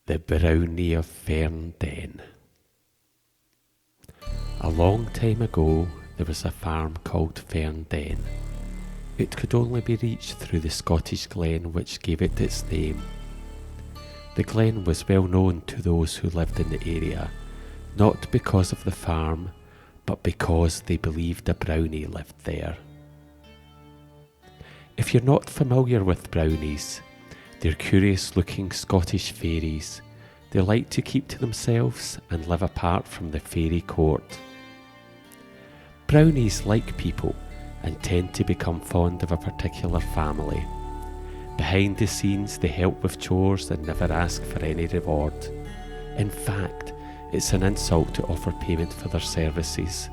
The Brownie of Fern Den. A long time ago, there was a farm called Fern Den. It could only be reached through the Scottish glen which gave it its name. The glen was well known to those who lived in the area, not because of the farm, but because they believed a brownie lived there. If you're not familiar with brownies, they're curious-looking Scottish fairies. They like to keep to themselves and live apart from the fairy court. Brownies like people and tend to become fond of a particular family. Behind the scenes, they help with chores and never ask for any reward. In fact, it's an insult to offer payment for their services.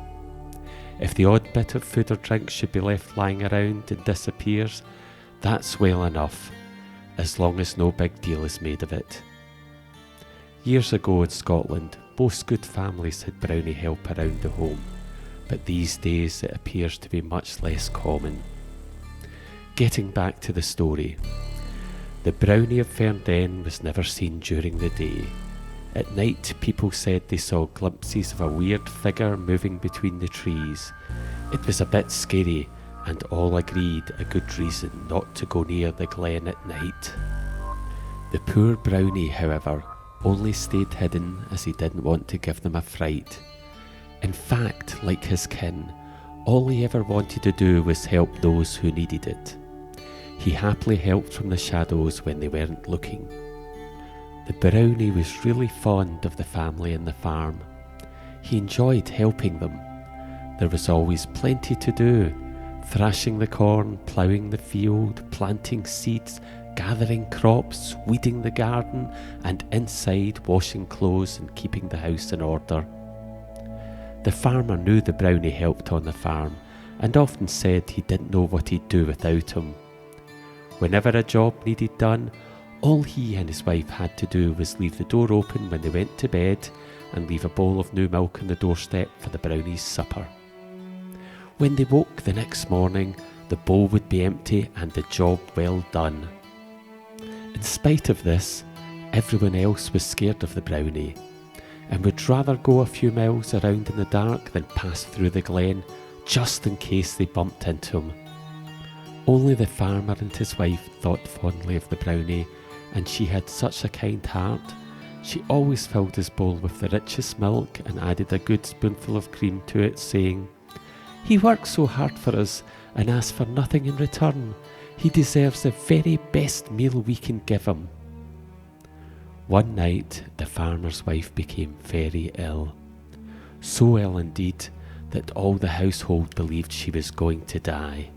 If the odd bit of food or drink should be left lying around and disappears, that's well enough, as long as no big deal is made of it. Years ago in Scotland, most good families had brownie help around the home, but these days it appears to be much less common. Getting back to the story, the Brownie of Fern Den was never seen during the day. At night, people said they saw glimpses of a weird figure moving between the trees. It was a bit scary, and all agreed a good reason not to go near the glen at night. The poor brownie, however, only stayed hidden as he didn't want to give them a fright. In fact, like his kin, all he ever wanted to do was help those who needed it. He happily helped from the shadows when they weren't looking. The brownie was really fond of the family and the farm. He enjoyed helping them. There was always plenty to do: thrashing the corn, ploughing the field, planting seeds, gathering crops, weeding the garden, and inside washing clothes and keeping the house in order. The farmer knew the brownie helped on the farm and often said he didn't know what he'd do without him. Whenever a job needed done, all he and his wife had to do was leave the door open when they went to bed and leave a bowl of new milk on the doorstep for the brownie's supper. When they woke the next morning, the bowl would be empty and the job well done. In spite of this, everyone else was scared of the brownie and would rather go a few miles around in the dark than pass through the glen just in case they bumped into him. Only the farmer and his wife thought fondly of the brownie, and she had such a kind heart. She always filled his bowl with the richest milk and added a good spoonful of cream to it, saying, "He works so hard for us and asks for nothing in return. He deserves the very best meal we can give him." One night, the farmer's wife became very ill. So ill indeed that all the household believed she was going to die.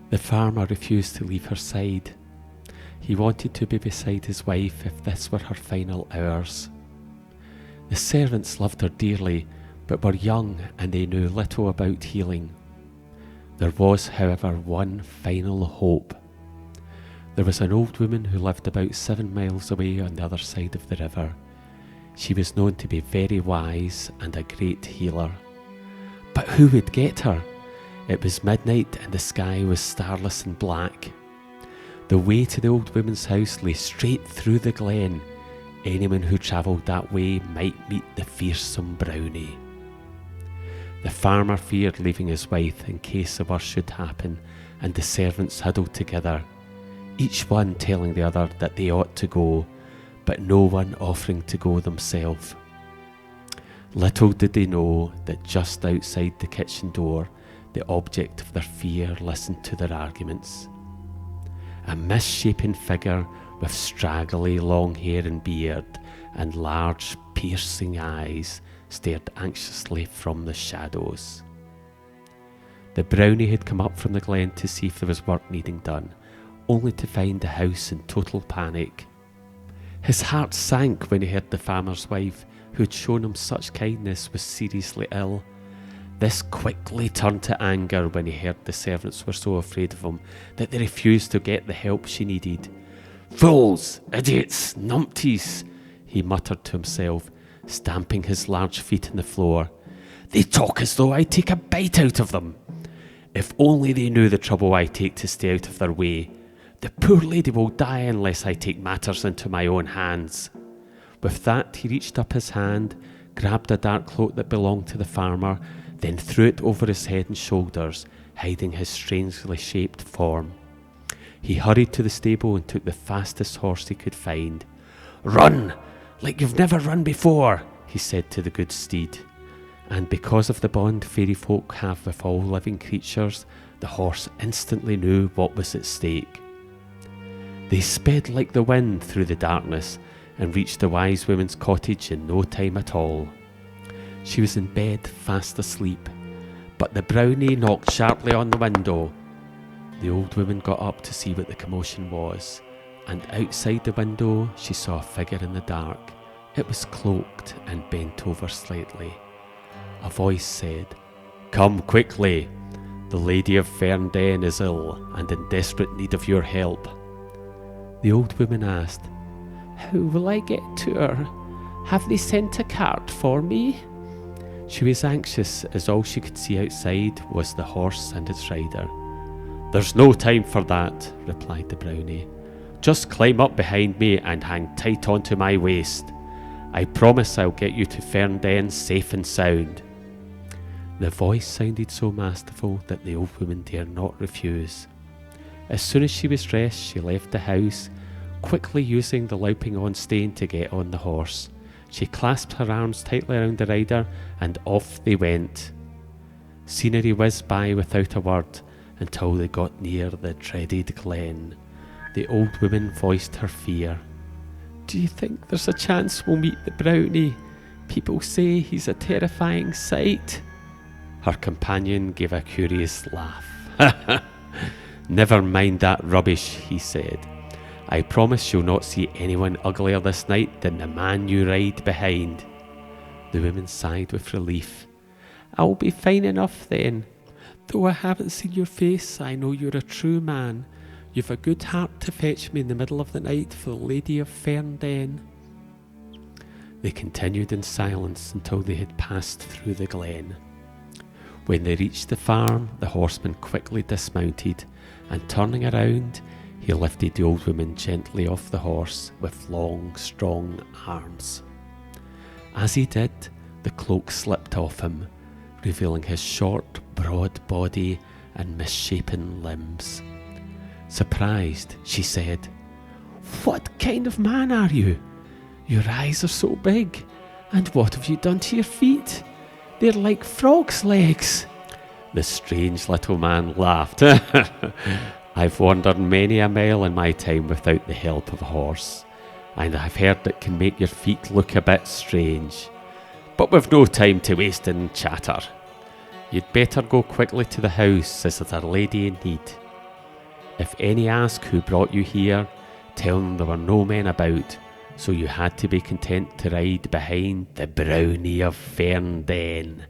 The farmer refused to leave her side. He wanted to be beside his wife if this were her final hours. The servants loved her dearly, but were young and they knew little about healing. There was, however, one final hope. There was an old woman who lived about 7 miles away on the other side of the river. She was known to be very wise and a great healer. But who would get her? It was midnight and the sky was starless and black. The way to the old woman's house lay straight through the glen. Anyone who travelled that way might meet the fearsome brownie. The farmer feared leaving his wife in case the worst should happen, and the servants huddled together, each one telling the other that they ought to go, but no one offering to go themselves. Little did they know that just outside the kitchen door, the object of their fear listened to their arguments. A misshapen figure with straggly long hair and beard and large piercing eyes stared anxiously from the shadows. The brownie had come up from the glen to see if there was work needing done, only to find the house in total panic. His heart sank when he heard the farmer's wife, who had shown him such kindness, was seriously ill. This quickly turned to anger when he heard the servants were so afraid of him that they refused to get the help she needed. "Fools, idiots, numpties," he muttered to himself, stamping his large feet on the floor. "They talk as though I take a bite out of them. If only they knew the trouble I take to stay out of their way. The poor lady will die unless I take matters into my own hands." With that, he reached up his hand, grabbed a dark cloak that belonged to the farmer, then threw it over his head and shoulders, hiding his strangely shaped form. He hurried to the stable and took the fastest horse he could find. "Run, like you've never run before," he said to the good steed. And because of the bond fairy folk have with all living creatures, the horse instantly knew what was at stake. They sped like the wind through the darkness and reached the wise woman's cottage in no time at all. She was in bed, fast asleep, but the brownie knocked sharply on the window. The old woman got up to see what the commotion was, and outside the window she saw a figure in the dark. It was cloaked and bent over slightly. A voice said, "Come quickly. The Lady of Fern Den is ill and in desperate need of your help." The old woman asked, "How will I get to her? Have they sent a cart for me?" She was anxious, as all she could see outside was the horse and its rider. "There's no time for that," replied the brownie. "Just climb up behind me and hang tight onto my waist. I promise I'll get you to Fern Den safe and sound." The voice sounded so masterful that the old woman dared not refuse. As soon as she was dressed, she left the house, quickly using the louping on stain to get on the horse. She clasped her arms tightly around the rider, and off they went. Scenery whizzed by without a word until they got near the dreaded glen. The old woman voiced her fear. "Do you think there's a chance we'll meet the brownie? People say he's a terrifying sight." Her companion gave a curious laugh. "Never mind that rubbish," he said. "I promise you'll not see anyone uglier this night than the man you ride behind." The woman sighed with relief. "I'll be fine enough then. Though I haven't seen your face, I know you're a true man. You've a good heart to fetch me in the middle of the night for the Lady of Fern Den." They continued in silence until they had passed through the glen. When they reached the farm, the horseman quickly dismounted, and turning around, he lifted the old woman gently off the horse with long, strong arms. As he did, the cloak slipped off him, revealing his short, broad body and misshapen limbs. Surprised, she said, "What kind of man are you? Your eyes are so big, and what have you done to your feet? They're like frog's legs." The strange little man laughed. "I've wandered many a mile in my time without the help of a horse, and I've heard it can make your feet look a bit strange. But we've no time to waste in chatter. You'd better go quickly to the house, as there's a lady in need. If any ask who brought you here, tell them there were no men about, so you had to be content to ride behind the Brownie of Fern Den."